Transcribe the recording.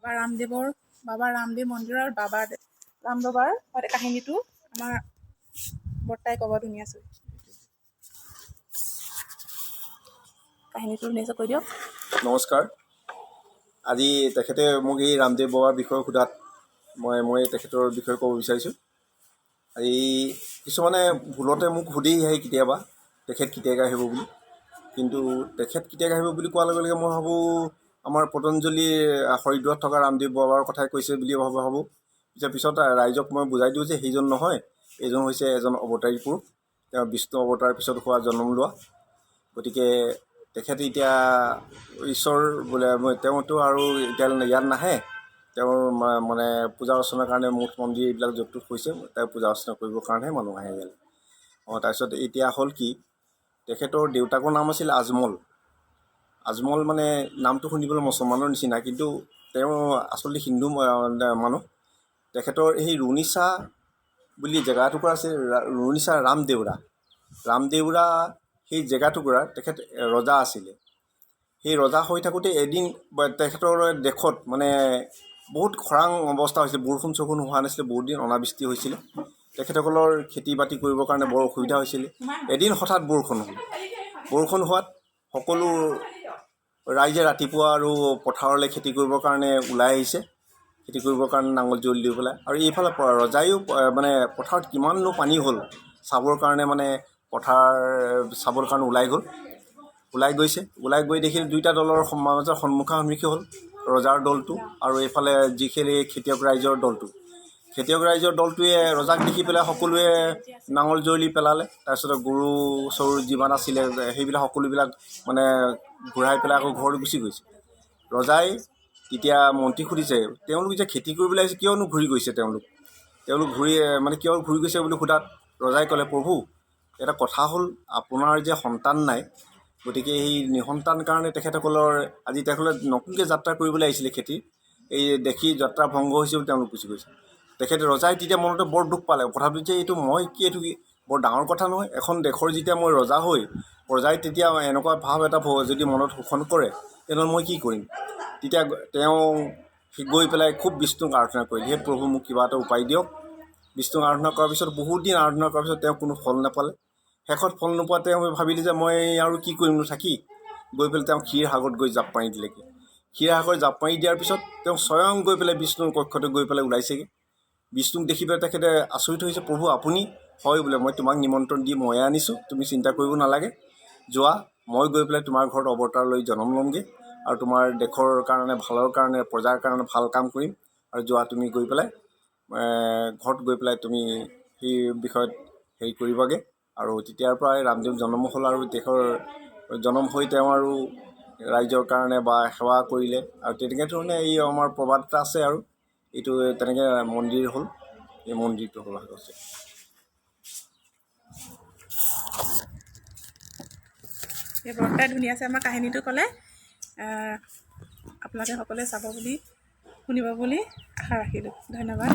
বাবা ৰামদেৱ মন্দিৰৰ বাবা ৰাম বাবাৰ কাহিনীটো আমাৰ বৰ্তাই ক'ব ধুনীয়াকৈ কাহিনীটো ধুনীয়াকৈ কৈ দিয়ক। নমস্কাৰ। আজি তেখেতে মোক এই ৰামদেৱ বাবাৰ বিষয়ে সোধাত মই তেখেতৰ বিষয়ে ক'ব বিচাৰিছোঁ। এই কিছুমানে ভুলতে মোক সুধি আহে কেতিয়াবা তেখেত কেতিয়াকৈ আহিব বুলি, কিন্তু তেখেত কেতিয়াকৈ আহিব বুলি কোৱাৰ লগে লগে মই ভাবোঁ আমাৰ পতঞ্জলি হৰিদ্বাৰত থকা ৰামদেৱ বাবাৰ কথাই কৈছে বুলি ভাবোঁ। পিছত ৰাইজক মই বুজাই দিওঁ যে সেইজন নহয়, এইজন হৈছে এজন অৱতাৰী পুৰুষ, তেওঁ বিষ্ণু অৱতাৰ পিছত হোৱা জন্ম লোৱা। গতিকে তেখেতে এতিয়া ঈশ্বৰ বোলে তেওঁতো আৰু এতিয়া ইয়াত নাহে, তেওঁৰ মানে পূজা অৰ্চনাৰ কাৰণে মঠ মন্দিৰ এইবিলাক য'ত ত'ত হৈছে, তেওঁ পূজা অৰ্চনা কৰিবৰ কাৰণেহে মানুহ আহে ইয়ালৈ। তাৰপিছত এতিয়া হ'ল কি, তেখেতৰ দেউতাকৰ নাম আছিল আজমল। আজমল মানে নামটো শুনিবলৈ মুছলমানৰ নিচিনা, কিন্তু তেওঁ আচলতে হিন্দু মানুহ। তেখেতৰ সেই ৰুনিচা বুলি জেগা এটুকুৰা আছে, ৰুনিচা ৰামদেউৰা সেই জেগাটুকুৰাৰ তেখেত ৰজা আছিলে। সেই ৰজা হৈ থাকোঁতে এদিন তেখেতৰ দেশত মানে বহুত খৰাং অৱস্থা হৈছিলে, বৰষুণ চৰষুণ হোৱা নাছিলে, বহুত দিন অনাবৃষ্টি হৈছিলে। তেখেতসকলৰ খেতি বাতি কৰিবৰ কাৰণে বৰ অসুবিধা হৈছিলে। এদিন হঠাৎ বৰষুণ হ'ল। বৰষুণ হোৱাত সকলো ৰাইজে ৰাতিপুৱা আৰু পথাৰলৈ খেতি কৰিবৰ কাৰণে ওলাই আহিছে, খেতি কৰিবৰ কাৰণে নাঙল জুৱলি দি পেলাই। আৰু এইফালে ৰজাইও মানে পথাৰত কিমাননো পানী হ'ল চাবৰ কাৰণে মানে পথাৰ চাবৰ কাৰণে ওলাই গৈ দেখিলে দুইটা দলৰ মাজত সন্মুখী হ'ল, ৰজাৰ দলটো আৰু এইফালে যিখিনি খেতিয়ক ৰাইজৰ দলটো। খেতিয়ক ৰাইজৰ দলটোৱে ৰজাক দেখি পেলাই সকলোৱে নাঙল জুৱলি পেলালে। তাৰপিছতে গৰু চৰু যিমান আছিলে সেইবিলাক সকলোবিলাক মানে ঘূৰাই পেলাই আকৌ ঘৰলৈ গুচি গৈছে। ৰজাই তেতিয়া মন্ত্ৰীক সুধিছে, তেওঁলোক যে খেতি কৰিবলৈ আহিছে কিয়নো ঘূৰি গৈছে, তেওঁলোক কিয় ঘূৰি গৈছে বুলি সোধাত ৰজাই ক'লে, প্ৰভু এটা কথা হ'ল আপোনাৰ যে সন্তান নাই, গতিকে এই নিসন্তান কাৰণে তেখেতসকলৰ আজি তেখেতসকলে নতুনকৈ যাত্ৰা কৰিবলৈ আহিছিলে খেতিৰ, এই দেখি যাত্ৰা ভংগ হৈছে বুলি তেওঁলোক গুচি গৈছে। ৰজাই তেতিয়া মনতে বৰ দুখ পালে, কথাটো যে এইটো বৰ ডাঙৰ কথা নহয়। এখন দেশৰ যেতিয়া মই ৰজা হৈ প্ৰজাই তেতিয়া এনেকুৱা ভাৱ এটা যদি মনত শোষণ কৰে, তেনেহ'লে মই কি কৰিম। তেতিয়া তেওঁ গৈ পেলাই খুব বিষ্ণুক আৰাধনা কৰিলে, হে প্ৰভু মোক কিবা এটা উপায় দিয়ক। বিষ্ণুক আৰাধনা কৰাৰ পিছত বহুত দিন আৰাধনা কৰাৰ পিছত তেওঁ কোনো ফল নাপালে। শেষত ফল নোপোৱা তেওঁ ভাবিলে যে মই আৰু কি কৰিম থাকি, গৈ পেলাই তেওঁ ক্ষীৰসাগৰত গৈ জাপ মাৰি দিলেগৈ। ক্ষীৰসাগৰত জাপ মাৰি দিয়াৰ পিছত তেওঁ স্বয়ং গৈ পেলাই বিষ্ণুৰ কক্ষতে গৈ পেলাই ওলাইছেগৈ। বিষ্ণুক দেখি পেলাই তেখেতে আচৰিত হৈছে, প্ৰভু আপুনি হয় বোলে, মই তোমাক নিমন্ত্ৰণ দি ময়ে আনিছোঁ, তুমি চিন্তা কৰিব নালাগে, যোৱা মই গৈ পেলাই তোমাৰ ঘৰত অৱতাৰ লৈ জন্ম ল'মগৈ আৰু তোমাৰ দেশৰ কাৰণে ভালৰ কাৰণে প্ৰজাৰ কাৰণে ভাল কাম কৰিম। আৰু যোৱা তুমি গৈ পেলাই ঘৰত গৈ পেলাই তুমি সেই বিষয়ত হেৰি কৰিবাগৈ। আৰু তেতিয়াৰ পৰাই ৰামদেৱ জন্ম হ'ল আৰু দেশৰ জন্ম হৈ তেওঁ আৰু ৰাইজৰ কাৰণে বা সেৱা কৰিলে। আৰু তেনেকৈ ধৰণে এই আমাৰ প্ৰবাদ এটা আছে আৰু এইটো তেনেকৈ মন্দিৰ হ'ল, এই মন্দিৰটো হ'ল হৈছে। এই বৰ্তাই ধুনীয়াছে আমাৰ কাহিনীটো ক'লে, আপোনালোকে সকলোৱে চাব বুলি শুনিব বুলি আশা ৰাখিলোঁ। ধন্যবাদ।